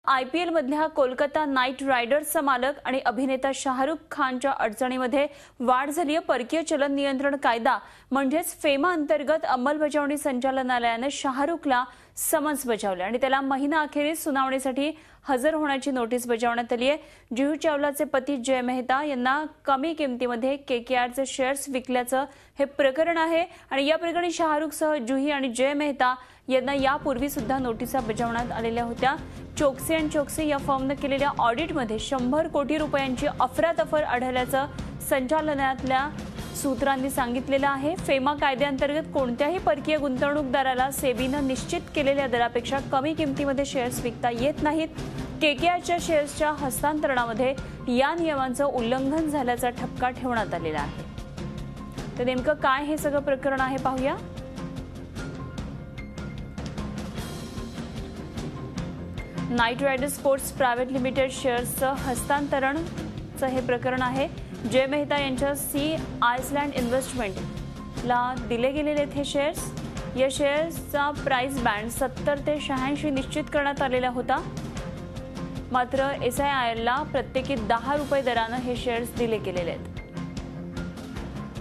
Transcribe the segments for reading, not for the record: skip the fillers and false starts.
IPL मधल्या Kolkata night रायडर्सचा मालक आणि अभिनेता शाहरुख खानच्या अडचणीमध्ये वाढ झाली आहे। परकीय चलन नियंत्रण कायदा म्हणजेच फेमा अंतर्गत अंमलबजावणी संचालनालयाने शाहरुखला समन्स बजावले आणि त्याला महिना अखेरीस सुनावणीसाठी हजर होण्याची नोटीस बजावण्यात आली आहे। जुही चावलाचे पती जय मेहता यांना कमी किमतीमध्ये KKRचे शेअर्स विकल्याचं हे प्रकरण आहे आणि या प्रकरणी शाहरुखसह जुही आणि जय मेहता यांना यापूर्वी सुद्धा नोटिसा बजावण्यात आलेल्या होत्या। चोक्सी अँड चोक्सी या फर्मने केलेल्या ऑडिटमध्ये 100 कोटी रुपयांची अफरातफर आढळल्याचं संचालनालयातल्या सूत्रांनी सांगितलेलं आहे। फेमा कायद्याअंतर्गत कोणत्याही परकीय गुंतवणूकदाराला सेबीने निश्चित केलेल्या दरापेक्षा कमी किमतीमध्ये शेअर्स विकता येत नाहीत। KKRच्या शेअर्सच्या हस्तांतरणामध्ये या नियमांचं उल्लंघन झाल्याचा ठपका ठेवण्यात आलेला आहे। तर नेमकं काय हे सगळं प्रकरण आहे पाहूया। Knight Riders Sports Private Limited शेअर्सचं हस्तांतरणचं हे प्रकरण आहे। जय मेहता यांच्या सी आयसलँड इन्व्हेस्टमेंटला दिले गेलेले हे शेअर्स। या शेअर्सचा प्राइस बँड 70 ते 86 निश्चित करण्यात आलेला होता, मात्र SIILला प्रत्येकी 10 रुपये दराने हे शेअर्स दिले गेलेले आहेत।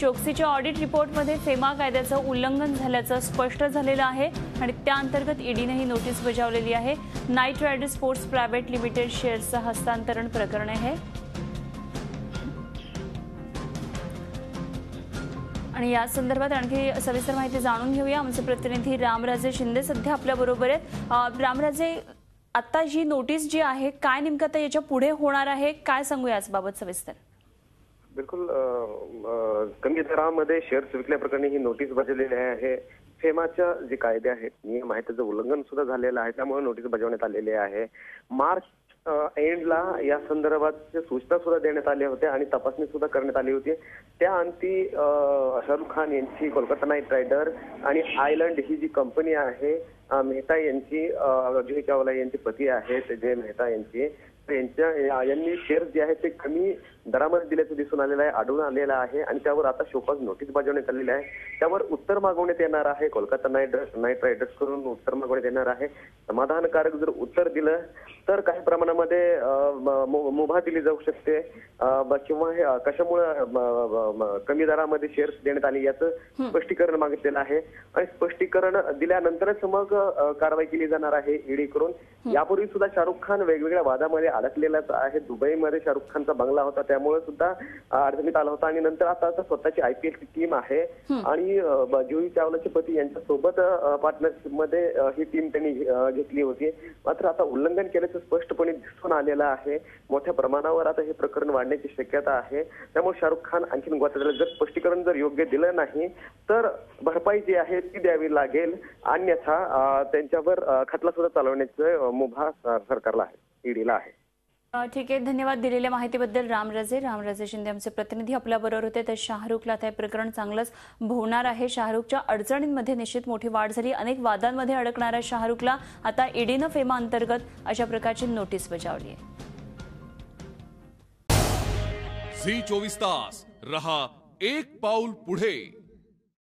चोक्सीच्या ऑडिट रिपोर्टमध्ये फेमा कायद्याचं उल्लंघन झाल्याचं स्पष्ट झालेलं आहे आणि त्या अंतर्गत ईडीने ही नोटीस बजावलेली आहे। Knight Riders Sports Private Limited शेअर्सचं हस्तांतरण प्रकरण आहे आणि या संदर्भात आणखी सविस्तर माहिती जाणून घेऊया। आमचे प्रतिनिधी रामराजे शिंदे सध्या आपल्या बरोबर आहेत। रामराजे, आता जी नोटीस जी आहे काय नेमकं आता याच्या पुढे होणार आहे, काय सांगूया याबाबत सविस्तर? बिलकुल, कमी दरामध्ये शेअर्स विकल्याप्रकरणी ही नोटीस बजावलेली आहे। फेमाच्या जे कायदे आहेत, नियम आहेत, त्याचं उल्लंघन सुद्धा झालेलं आहे, त्यामुळे नोटीस बजावण्यात आलेली आहे। मार्च एंडला या संदर्भात सूचना सुद्धा देण्यात आल्या होत्या आणि तपासणी सुद्धा करण्यात आली होती। त्या अंती शाहरुख खान यांची कोलकाता नाईट रायडर आणि आयलंड ही जी कंपनी आहे, मेहता यांची, जुही चावला यांचे पती आहेत जय मेहता यांनी शेअर्स जे आहेत ते कमी दरामध्ये दिल्याचं दिसून आलेलं आहे, आढळून आलेलं आहे आणि त्यावर आता शोकॉज नोटीस बजावण्यात आलेली आहे। त्यावर उत्तर मागवण्यात येणार आहे। कोलकाता नाईट रायडर्स कडून उत्तर मागवण्यात येणार आहे। समाधानकारक जर उत्तर दिलं तर काही प्रमाणामध्ये मुभा दिली जाऊ शकते किंवा कशामुळे कमी दरामध्ये शेअर्स देण्यात आले याचं स्पष्टीकरण मागितलेलं आहे आणि स्पष्टीकरण दिल्यानंतरच मग कारवाई केली जाणार आहे ईडी कडून। यापूर्वी सुद्धा शाहरुख खान वेगवेगळ्या वादामध्ये अडकलेलाच आहे। दुबईमध्ये शाहरुख खानचा बंगला होता, त्यामुळे सुद्धा अडचणीत आला होता आणि नंतर आता स्वतःची IPL ची टीम आहे आणि जुही चावलाचे पती यांच्या सोबत पार्टनरशिप मध्ये ही टीम त्यांनी घेतली होती, मात्र आता उल्लंघन केल्याचं स्पष्टपणे दिसून आलेलं आहे। मोठ्या प्रमाणावर आता हे प्रकरण वाढण्याची शक्यता आहे, त्यामुळे शाहरुख खान आणखीन गोंधळात जर स्पष्टीकरण जर योग्य दिलं नाही तर भरपाई जी आहे ती द्यावी लागेल, अन्यथा त्यांच्यावर खटला सुद्धा चालवण्याचं मुभा सरकारला आहे, ईडीला आहे। ठीक आहे, धन्यवाद दिलेल्या माहितीबद्दल रामराजे शिंदे आमचे प्रतिनिधी आपल्या बरोबर होते। तर शाहरुखला आता हे प्रकरण चांगलंच भोवणार आहे। शाहरुखच्या अडचणींमध्ये निश्चित मोठी वाढ झाली, अनेक वादांमध्ये अडकणाऱ्या शाहरुखला आता ईडीनं फेमा अंतर्गत अशा प्रकारची नोटीस बजावली आहे। झी 24 तास रहा एक पाऊल पुढे।